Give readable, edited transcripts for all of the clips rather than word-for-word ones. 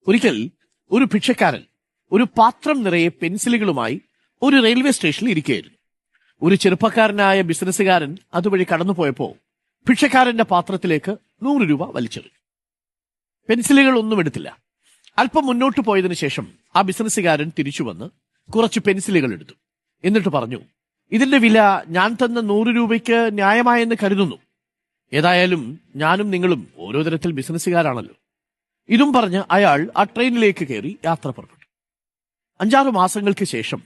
ഒരിക്കൽ ഒരു ഭിക്ഷക്കാരൻ ഒരു പാത്രം നിറയെ പെൻസിലുകളുമായി ഒരു റെയിൽവേ സ്റ്റേഷനിൽ ഇരിക്കുകയായിരുന്നു. ഒരു ചെറുപ്പക്കാരനായ ബിസിനസ്സുകാരൻ അതുവഴി കടന്നുപോയപ്പോ ഭിക്ഷക്കാരന്റെ പാത്രത്തിലേക്ക് 100 രൂപ വലിച്ചെറിഞ്ഞു. പെൻസിലുകൾ ഒന്നും എടുത്തില്ല. അല്പം മുന്നോട്ട് പോയതിനു ശേഷം ആ ബിസിനസ്സുകാരൻ തിരിച്ചു വന്ന് കുറച്ച് പെൻസിലുകൾ എടുത്തു. എന്നിട്ട് പറഞ്ഞു, ഇതിന്റെ വില ഞാൻ തന്ന 100 രൂപയ്ക്ക് ന്യായമായെന്ന് കരുതുന്നു. ഏതായാലും ഞാനും നിങ്ങളും ഓരോ തരത്തിൽ ബിസിനസ്സുകാരാണല്ലോ. ഇതും പറഞ്ഞ് അയാൾ ആ ട്രെയിനിലേക്ക് കയറി യാത്ര പുറപ്പെട്ടു. 5-6 മാസങ്ങൾക്ക് ശേഷം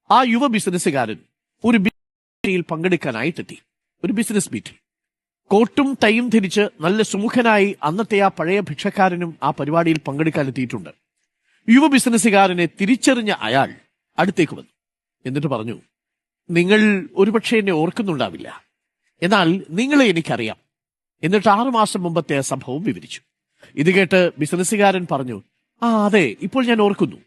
ആ യുവ ബിസിനസ്സുകാരൻ ഒരു മീറ്റിൽ പങ്കെടുക്കാനായിട്ടെത്തി. ഒരു ബിസിനസ് മീറ്റിൽ കോട്ടും ടൈയും ധരിച്ച് നല്ല സുമുഖനായി അന്നത്തെ ആ പഴയ ഭിക്ഷക്കാരനും ആ പരിപാടിയിൽ പങ്കെടുക്കാനെത്തിയിട്ടുണ്ട്. യുവ ബിസിനസ്സുകാരനെ തിരിച്ചറിഞ്ഞ അയാൾ അടുത്തേക്ക് വന്നു. എന്നിട്ട് പറഞ്ഞു, നിങ്ങൾ ഒരുപക്ഷെ എന്നെ ഓർക്കുന്നുണ്ടാവില്ല, എന്നാൽ നിങ്ങളെ എനിക്കറിയാം. എന്നിട്ട് 6 മാസം മുമ്പത്തെ ആ സംഭവം വിവരിച്ചു. ഇത് കേട്ട് ബിസിനസ്സുകാരൻ പറഞ്ഞു, അതെ, ഇപ്പോൾ ഞാൻ ഓർക്കുന്നു.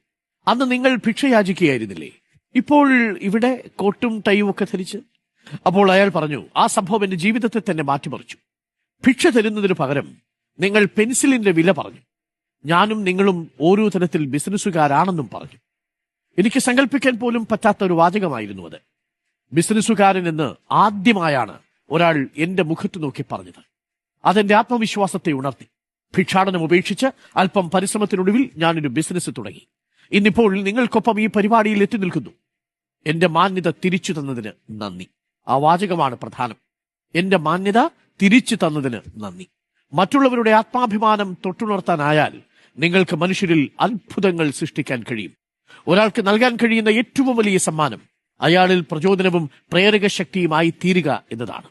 അന്ന് നിങ്ങൾ ഭിക്ഷ യാചിക്കുകയായിരുന്നില്ലേ? ഇപ്പോൾ ഇവിടെ കോട്ടും ടൈയും ഒക്കെ ധരിച്ച്. അപ്പോൾ അയാൾ പറഞ്ഞു, ആ സംഭവം എന്റെ ജീവിതത്തെ തന്നെ മാറ്റിമറിച്ചു. ഭിക്ഷ തരുന്നതിന് പകരം നിങ്ങൾ പെൻസിലിന്റെ വില പറഞ്ഞു. ഞാനും നിങ്ങളും ഓരോ തരത്തിൽ ബിസിനസ്സുകാരാണെന്നും പറഞ്ഞു. എനിക്ക് സങ്കല്പിക്കാൻ പോലും പറ്റാത്ത ഒരു വാചകമായിരുന്നു അത്. ബിസിനസ്സുകാരൻ എന്ന് ആദ്യമായാണ് ഒരാൾ എന്റെ മുഖത്ത് നോക്കി പറഞ്ഞത്. അതെന്റെ ആത്മവിശ്വാസത്തെ ഉണർത്തി. ഭിക്ഷാടനം ഉപേക്ഷിച്ച് അല്പം പരിശ്രമത്തിനൊടുവിൽ ഞാനൊരു ബിസിനസ് തുടങ്ങി. ഇന്നിപ്പോൾ നിങ്ങൾക്കൊപ്പം ഈ പരിപാടിയിൽ എത്തി നിൽക്കുന്നു. എന്റെ മാന്യത തിരിച്ചു തന്നതിന് നന്ദി. ആ വാചകമാണ് പ്രധാനം. എന്റെ മാന്യത തിരിച്ചു തന്നതിന് നന്ദി. മറ്റുള്ളവരുടെ ആത്മാഭിമാനം തൊട്ടുണർത്താനായാൽ നിങ്ങൾക്ക് മനുഷ്യരിൽ അത്ഭുതങ്ങൾ സൃഷ്ടിക്കാൻ കഴിയും. ഒരാൾക്ക് നൽകാൻ കഴിയുന്ന ഏറ്റവും വലിയ സമ്മാനം അയാളിൽ പ്രചോദനവും പ്രേരക ശക്തിയുമായി തീരുക എന്നതാണ്.